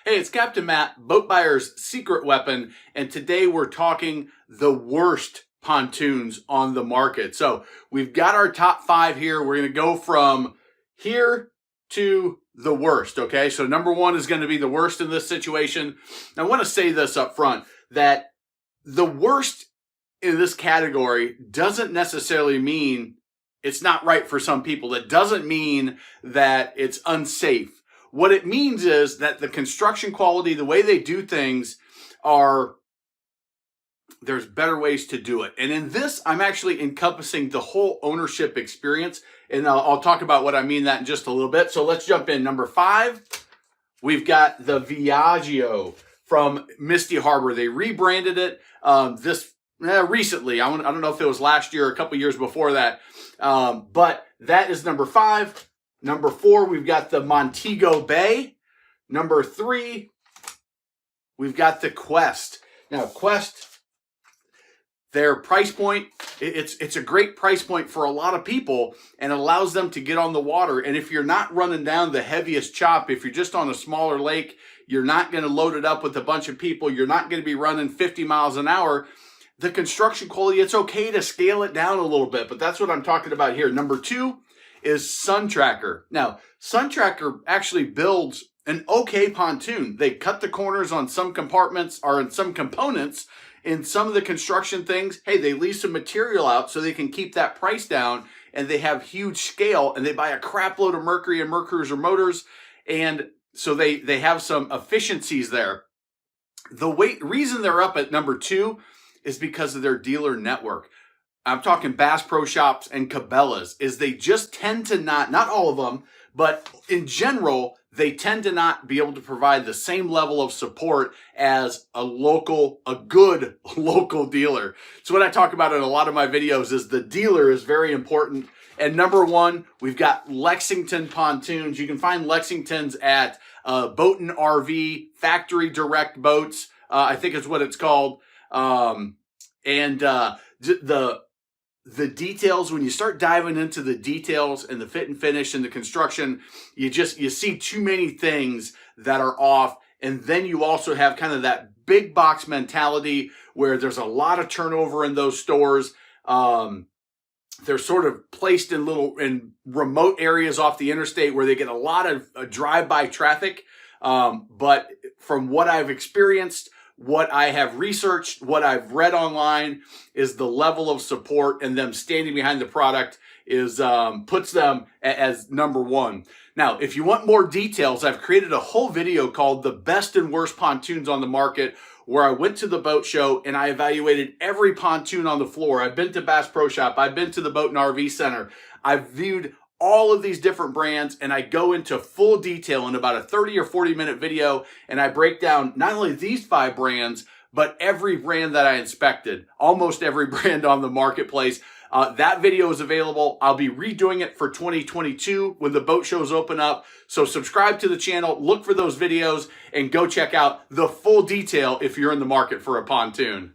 Hey, it's Captain Matt, boat buyer's secret weapon, and today we're talking the worst pontoons on the market. So we've got our top 5 here. We're going to go from here to the worst, okay? So number 1 is going to be the worst in this situation. I want to say this up front, that the worst in this category doesn't necessarily mean it's not right for some people. It doesn't mean that it's unsafe. What it means is that the construction quality, the way they do things there's better ways to do it. And in this, I'm actually encompassing the whole ownership experience. And I'll talk about what I mean that in just a little bit. So let's jump in. Number 5, we've got the Viaggio from Misty Harbor. They rebranded it recently. I don't know if it was last year or a couple years before that. But that is number 5. Number 4, we've got the Montego Bay. Number 3, we've got the Quest. Now, Quest, their price point, it's a great price point for a lot of people and allows them to get on the water. And if you're not running down the heaviest chop, if you're just on a smaller lake, you're not going to load it up with a bunch of people, you're not going to be running 50 miles an hour, the construction quality, it's okay to scale it down a little bit, but that's what I'm talking about here. Number 2 is Sun Tracker. Now, Sun Tracker actually builds an okay pontoon. They cut the corners on some compartments or in some components. In some of the construction things, hey, they leave some material out so they can keep that price down, and they have huge scale, and they buy a crap load of Mercury and Mercury's or motors, and so they have some efficiencies there. The reason they're up at number 2 is because of their dealer network. I'm talking Bass Pro Shops and Cabela's, is they just tend to not all of them, but in general, they tend to not be able to provide the same level of support as a good local dealer. So what I talk about in a lot of my videos is the dealer is very important. And number 1, we've got Lexington Pontoons. You can find Lexingtons at Boat and RV, Factory Direct Boats, I think is what it's called. The details, when you start diving into the details and the fit and finish and the construction, you see too many things that are off. And then you also have kind of that big box mentality where there's a lot of turnover in those stores. They're sort of placed in remote areas off the interstate where they get a lot of drive-by traffic. But from what I've experienced, what I have researched, what I've read online, is the level of support and them standing behind the product is puts them as number 1. Now, if you want more details, I've created a whole video called The Best and Worst Pontoons on the Market, where I went to the boat show and I evaluated every pontoon on the floor. I've been to Bass Pro Shop. I've been to the Boat and RV Center. I've viewed all of these different brands, and I go into full detail in about a 30 or 40 minute video, and I break down not only these 5 brands, but every brand that I inspected, almost every brand on the marketplace. That video is available. I'll be redoing it for 2022 when the boat shows open up. So subscribe to the channel, look for those videos, and go check out the full detail if you're in the market for a pontoon.